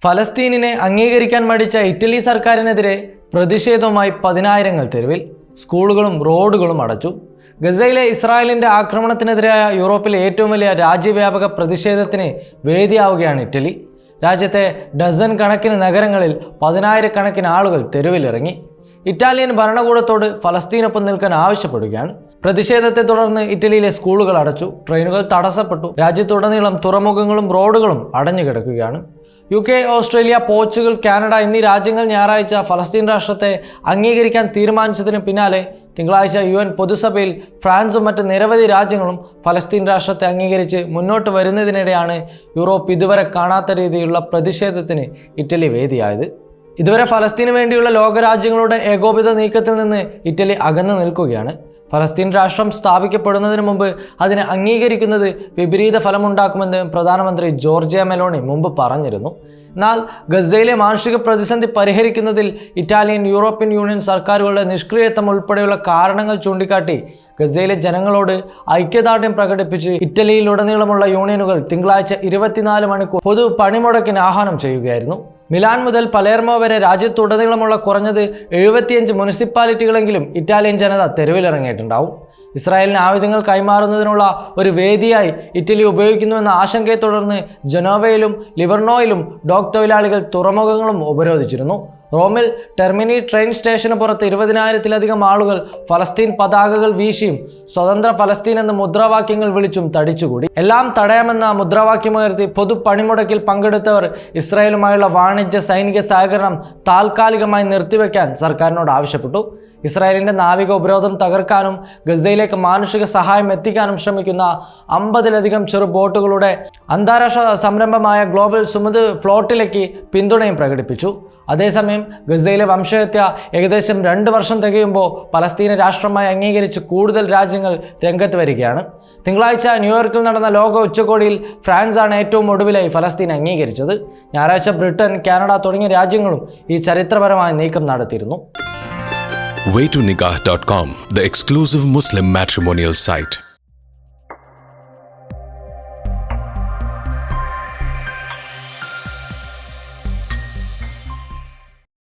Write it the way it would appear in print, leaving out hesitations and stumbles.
ഫലസ്തീനിനെ അംഗീകരിക്കാൻ മടിച്ച ഇറ്റലി സർക്കാരിനെതിരെ പ്രതിഷേധവുമായി പതിനായിരങ്ങൾ തെരുവിൽ. സ്കൂളുകളും റോഡുകളും അടച്ചു. ഗസയിലെ ഇസ്രായേലിൻ്റെ ആക്രമണത്തിനെതിരായ യൂറോപ്പിലെ ഏറ്റവും വലിയ രാജ്യവ്യാപക പ്രതിഷേധത്തിന് വേദിയാവുകയാണ് ഇറ്റലി. രാജ്യത്തെ ഡസൻ കണക്കിന് നഗരങ്ങളിൽ പതിനായിരക്കണക്കിന് ആളുകൾ തെരുവിലിറങ്ങി. ഇറ്റാലിയൻ ഭരണകൂടത്തോട് ഫലസ്തീനൊപ്പം നിൽക്കാൻ ആവശ്യപ്പെടുകയാണ്. പ്രതിഷേധത്തെ തുടർന്ന് ഇറ്റലിയിലെ സ്കൂളുകൾ അടച്ചു, ട്രെയിനുകൾ തടസ്സപ്പെട്ടു, രാജ്യത്തുടനീളം തുറമുഖങ്ങളും റോഡുകളും അടഞ്ഞു കിടക്കുകയാണ്. UK, ഓസ്ട്രേലിയ, പോർച്ചുഗൽ, കാനഡ എന്നീ രാജ്യങ്ങൾ ഞായറാഴ്ച ഫലസ്തീൻ രാഷ്ട്രത്തെ അംഗീകരിക്കാൻ തീരുമാനിച്ചതിന് പിന്നാലെ തിങ്കളാഴ്ച UN പൊതുസഭയിൽ ഫ്രാൻസും മറ്റ് നിരവധി രാജ്യങ്ങളും ഫലസ്തീൻ രാഷ്ട്രത്തെ അംഗീകരിച്ച് മുന്നോട്ട് വരുന്നതിനിടെയാണ് യൂറോപ്പ് ഇതുവരെ കാണാത്ത രീതിയിലുള്ള പ്രതിഷേധത്തിന് ഇറ്റലി വേദിയായത്. ഇതുവരെ ഫലസ്തീന് വേണ്ടിയുള്ള ലോകരാജ്യങ്ങളുടെ ഏകോപിത നീക്കത്തിൽ നിന്ന് ഇറ്റലി അകന്നു നിൽക്കുകയാണ്. ഫലസ്തീൻ രാഷ്ട്രം സ്ഥാപിക്കപ്പെടുന്നതിന് മുമ്പ് അതിനെ അംഗീകരിക്കുന്നത് വിപരീത ഫലമുണ്ടാക്കുമെന്ന് പ്രധാനമന്ത്രി ജോർജിയ മെലോണി മുമ്പ് പറഞ്ഞിരുന്നു. എന്നാൽ ഗസയിലെ മാനുഷിക പ്രതിസന്ധി പരിഹരിക്കുന്നതിൽ ഇറ്റാലിയൻ, യൂറോപ്യൻ യൂണിയൻ സർക്കാരുകളുടെ നിഷ്ക്രിയത്വം ഉൾപ്പെടെയുള്ള കാരണങ്ങൾ ചൂണ്ടിക്കാട്ടി ഗസയിലെ ജനങ്ങളോട് ഐക്യദാർഢ്യം പ്രകടിപ്പിച്ച് ഇറ്റലിയിലുടനീളമുള്ള യൂണിയനുകൾ തിങ്കളാഴ്ച 24 മണിക്കൂർ പൊതു പണിമുടക്കിന് ആഹ്വാനം ചെയ്യുകയായിരുന്നു. മിലാൻ മുതൽ പലേർമോ വരെ രാജ്യത്തുടനീളമുള്ള കുറഞ്ഞത് 75 മുനിസിപ്പാലിറ്റികളെങ്കിലും ഇറ്റാലിയൻ ജനത തെരുവിലിറങ്ങിയിട്ടുണ്ടാവും. ഇസ്രായേലിന് ആയുധങ്ങൾ കൈമാറുന്നതിനുള്ള ഒരു വേദിയായി ഇറ്റലി ഉപയോഗിക്കുന്നുവെന്ന ആശങ്കയെ തുടർന്ന് ജനോവയിലും ലിവർനോയിലും ഡോക്ക് തൊഴിലാളികൾ തുറമുഖങ്ങളും ഉപരോധിച്ചിരുന്നു. റോമിൽ ടെർമിനി ട്രെയിൻ സ്റ്റേഷന് പുറത്ത് 20,000-ലധികം ആളുകൾ ഫലസ്തീൻ പതാകകൾ വീശിയും സ്വതന്ത്ര ഫലസ്തീൻ എന്ന മുദ്രാവാക്യങ്ങൾ വിളിച്ചും തടിച്ചുകൂടി. എല്ലാം തടയാമെന്ന മുദ്രാവാക്യമുയർത്തി പൊതു പണിമുടക്കിൽ പങ്കെടുത്തവർ ഇസ്രായേലുമായുള്ള വാണിജ്യ സൈനിക സഹകരണം താൽക്കാലികമായി നിർത്തിവെക്കാൻ സർക്കാരിനോട് ആവശ്യപ്പെട്ടു. ഇസ്രായേലിൻ്റെ നാവിക ഉപരോധം തകർക്കാനും ഗസയിലേക്ക് മാനുഷിക സഹായം എത്തിക്കാനും ശ്രമിക്കുന്ന 50-ലധികം ചെറു ബോട്ടുകളുടെ അന്താരാഷ്ട്ര സംരംഭമായ ഗ്ലോബൽ സുമുദ് ഫ്ലോട്ടിലേക്ക് പിന്തുണയും പ്രകടിപ്പിച്ചു. അതേസമയം ഗസയിലെ വംശഹത്യ ഏകദേശം 2 വർഷം തികയുമ്പോൾ പലസ്തീന രാഷ്ട്രമായി അംഗീകരിച്ച് കൂടുതൽ രാജ്യങ്ങൾ രംഗത്ത് വരികയാണ്. തിങ്കളാഴ്ച ന്യൂയോർക്കിൽ നടന്ന ലോക ഉച്ചകോടിയിൽ ഫ്രാൻസാണ് ഏറ്റവും ഒടുവിലായി ഫലസ്തീൻ അംഗീകരിച്ചത്. ഞായറാഴ്ച ബ്രിട്ടൻ, കാനഡ തുടങ്ങിയ രാജ്യങ്ങളും ഈ ചരിത്രപരമായ നീക്കം നടത്തിയിരുന്നു. Waytonikah.com, the exclusive Muslim matrimonial site.